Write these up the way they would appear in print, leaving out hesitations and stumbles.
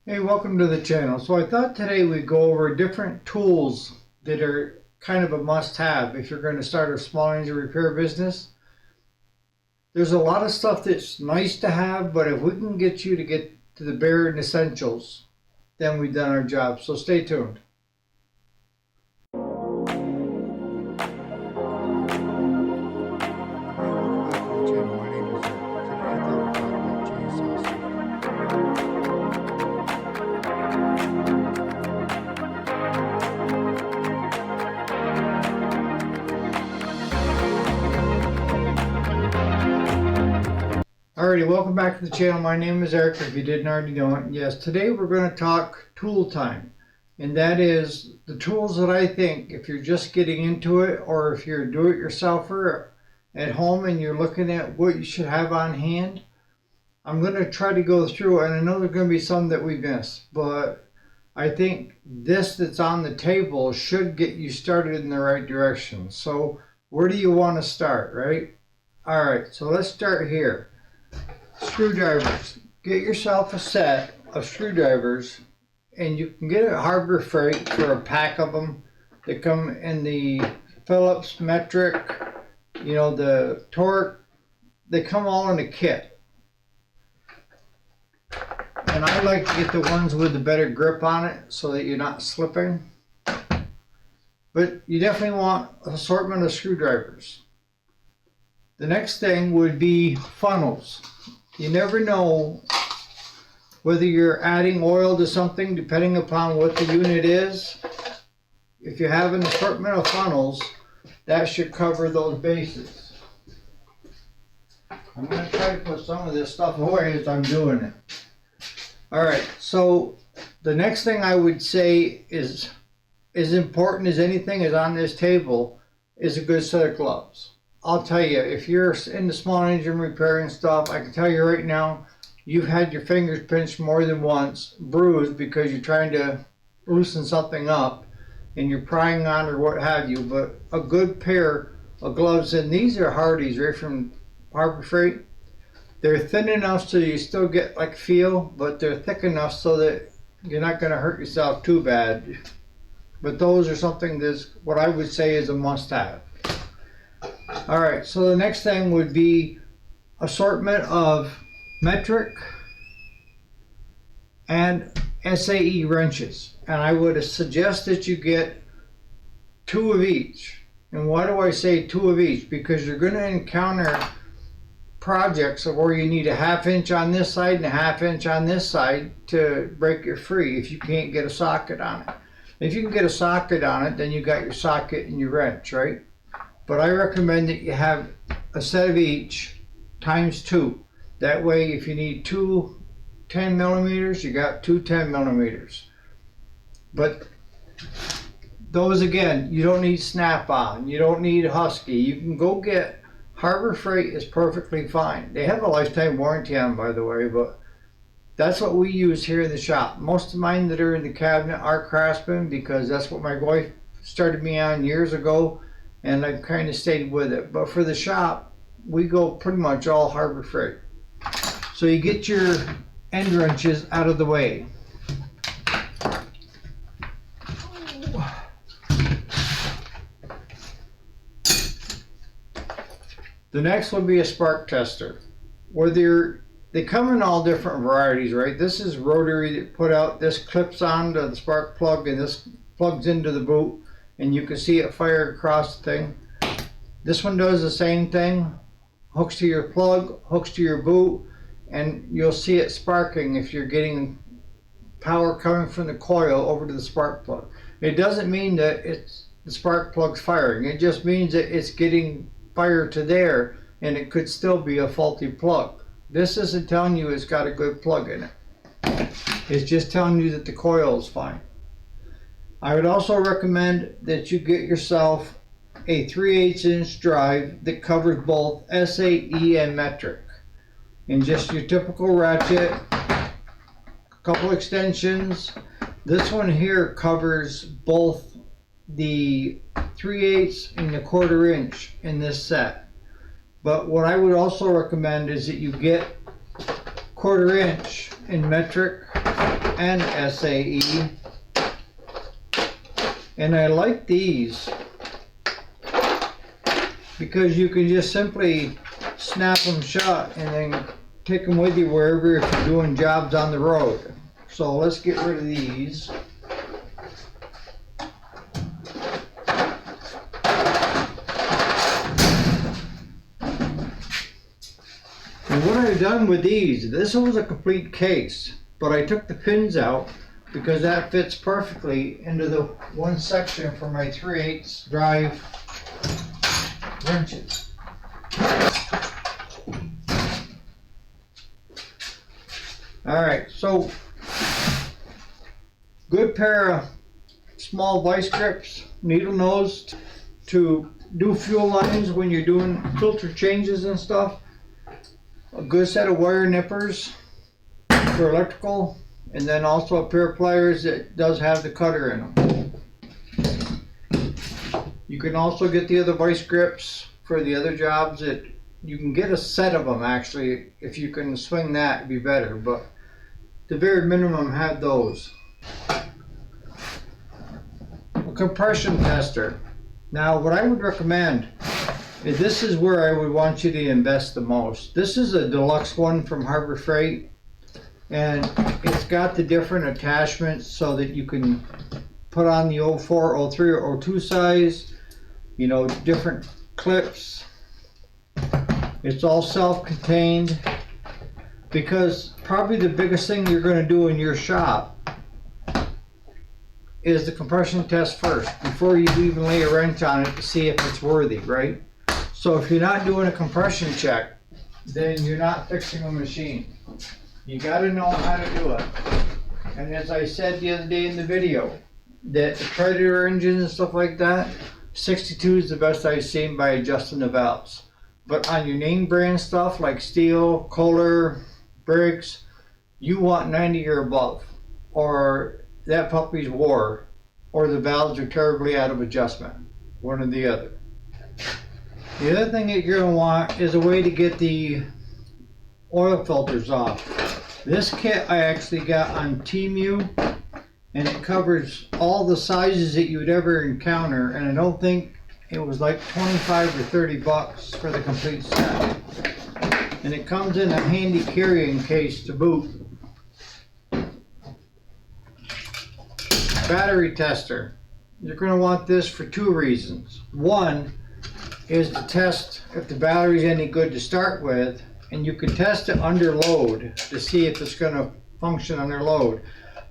Hey, welcome to the channel. So I thought today we'd go over different tools that are kind of a must-have if you're going to start a small engine repair business. There's a lot of stuff that's nice to have, but if we can get you to get to the bare essentials, then we've done our job. So stay tuned. Alrighty, welcome back to the channel. My name is Eric, if you didn't already know it. Yes, today we're going to talk tool time. And that is the tools that I think, if you're just getting into it, or if you're a do-it-yourselfer at home and you're looking at what you should have on hand, I'm going to try to go through, and I know there's going to be some that we miss, but I think this that's on the table should get you started in the right direction. So where do you want to start, right? Alright, so let's start here. Screwdrivers. Get yourself a set of screwdrivers, and you can get it at Harbor Freight for a pack of them. They come in the Phillips, metric, you know, the torque. They come all in a kit. And I like to get the ones with the better grip on it so that you're not slipping. But you definitely want an assortment of screwdrivers. The next thing would be funnels. You never know whether you're adding oil to something depending upon what the unit is. If you have an assortment of funnels, that should cover those bases. I'm going to try to put some of this stuff away as I'm doing it. Alright, so the next thing I would say is as important as anything is on this table is a good set of gloves. I'll tell you, if you're into small engine repair and stuff, I can tell you right now, you've had your fingers pinched more than once, bruised because you're trying to loosen something up and you're prying on or what have you. But a good pair of gloves, and these are Hardy's right from Harbor Freight. They're thin enough so you still get like feel, but they're thick enough so that you're not going to hurt yourself too bad. But those are something that's what I would say is a must-have. Alright, so the next thing would be assortment of metric and SAE wrenches. And I would suggest that you get 2 of each. And why do I say 2 of each? Because you're going to encounter projects where you need a 1/2 inch on this side and a 1/2 inch on this side to break it free if you can't get a socket on it. If you can get a socket on it, then you got your socket and your wrench, right? But I recommend that you have a set of each times 2. That way, if you need 2 10 millimeters, you got 2 10 millimeters. But those, again, you don't need Snap-on, you don't need Husky. You can go get Harbor Freight is perfectly fine. They have a lifetime warranty on them, by the way, but that's what we use here in the shop. Most of mine that are in the cabinet are Craftsman because that's what my wife started me on years ago, and I've kind of stayed with it. But for the shop, we go pretty much all Harbor Freight. So you get your end wrenches out of the way. The next will be a spark tester. They come in all different varieties, right? This is rotary that put out, this clips onto the spark plug and this plugs into the boot and you can see it fire across the thing. This one does the same thing, hooks to your plug, hooks to your boot, and you'll see it sparking if you're getting power coming from the coil over to the spark plug. It doesn't mean that the spark plug's firing, it just means that it's getting fire to there and it could still be a faulty plug. This isn't telling you it's got a good plug in it. It's just telling you that the coil is fine. I would also recommend that you get yourself a 3/8 inch drive that covers both SAE and metric. And just your typical ratchet, a couple extensions. This one here covers both the 3/8 and the 1/4 inch in this set. But what I would also recommend is that you get 1/4 inch in metric and SAE. And I like these because you can just simply snap them shut and then take them with you wherever if you're doing jobs on the road. So let's get rid of these. And what I've done with these, this was a complete case, but I took the pins out because that fits perfectly into the one section for my 3/8 drive wrenches. Alright, so good pair of small vice grips, needle nose to do fuel lines when you're doing filter changes and stuff. A good set of wire nippers for electrical, and then also a pair of pliers that does have the cutter in them. You can also get the other vice grips for the other jobs. That you can get a set of them actually. If you can swing that, it'd be better, but the very minimum have those. A compression tester. Now what I would recommend, this is where I would want you to invest the most. This is a deluxe one from Harbor Freight, and it's got the different attachments so that you can put on the 04, 03, or 02 size, you know, different clips. It's all self-contained, because probably the biggest thing you're going to do in your shop is the compression test first before you even lay a wrench on it to see if it's worthy, right? So if you're not doing a compression check, then you're not fixing a machine. You got to know how to do it. And as I said the other day in the video, that the Predator engines and stuff like that, 62 is the best I've seen by adjusting the valves. But on your name brand stuff like Steel, Kohler, Briggs, you want 90 or above, or that puppy's war, or the valves are terribly out of adjustment, one or the other. The other thing that you're going to want is a way to get the oil filters off. This kit I actually got on Temu, and it covers all the sizes that you would ever encounter, and I don't think it was like 25 or 30 bucks for the complete set. And it comes in a handy carrying case to boot. Battery tester. You're going to want this for two reasons. One is to test if the battery's any good to start with, and you can test it under load to see if it's going to function under load.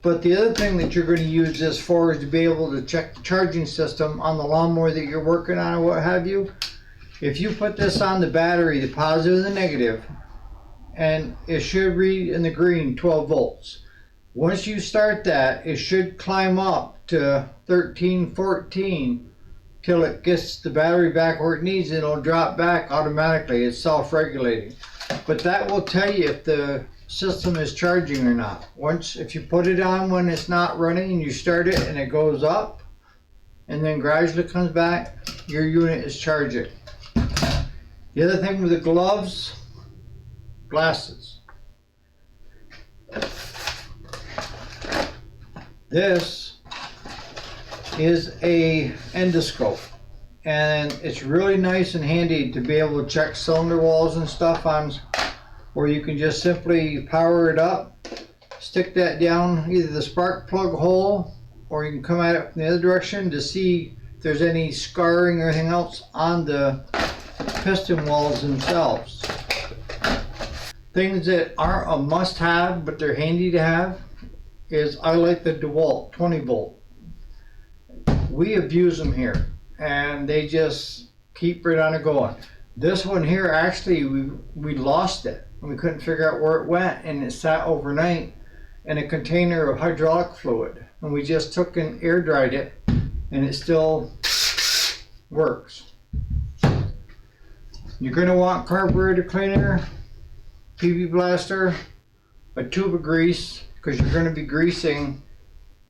But the other thing that you're going to use this for is to be able to check the charging system on the lawnmower that you're working on or what have you. If you put this on the battery, the positive and the negative, and it should read in the green 12 volts. Once you start that, it should climb up to 13, 14 till it gets the battery back where it needs, and it'll drop back automatically. It's self-regulating. But that will tell you if the system is charging or not. Once, if you put it on when it's not running and you start it and it goes up and then gradually comes back, your unit is charging. The other thing with the gloves, glasses. This is a endoscope, and it's really nice and handy to be able to check cylinder walls and stuff on, where you can just simply power it up, stick that down either the spark plug hole, or you can come at it from the other direction to see if there's any scarring or anything else on the piston walls themselves. Things that aren't a must-have but they're handy to have is, I like the DeWalt 20 volt. We abuse them here and they just keep right on it going. This one here, actually we lost it and we couldn't figure out where it went, and it sat overnight in a container of hydraulic fluid, and we just took and air dried it and it still works. You're going to want carburetor cleaner, PB blaster, a tube of grease, because you're going to be greasing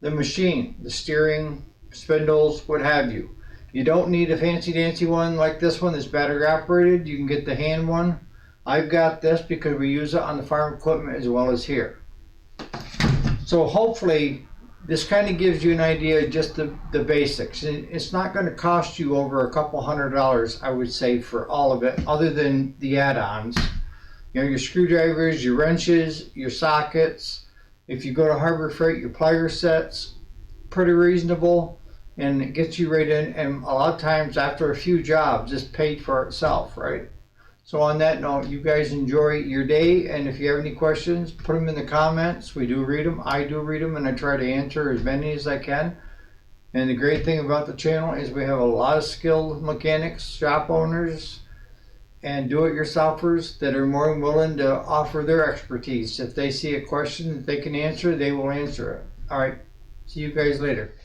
the machine, the steering, spindles, what have you. You don't need a fancy dancy one like this one that's battery operated. You can get the hand one. I've got this because we use it on the farm equipment as well as here. So hopefully this kind of gives you an idea of just the basics. And it's not going to cost you over a couple $100, I would say, for all of it, other than the add-ons. You know, your screwdrivers, your wrenches, your sockets. If you go to Harbor Freight, your plier sets, pretty reasonable, and it gets you right in. And a lot of times after a few jobs, it's paid for itself, right? So on that note, you guys enjoy your day, and if you have any questions, put them in the comments. We do read them. I do read them, and I try to answer as many as I can. And the great thing about the channel is we have a lot of skilled mechanics, shop owners, and do-it-yourselfers that are more than willing to offer their expertise. If they see a question that they can answer, they will answer it. All right, see you guys later.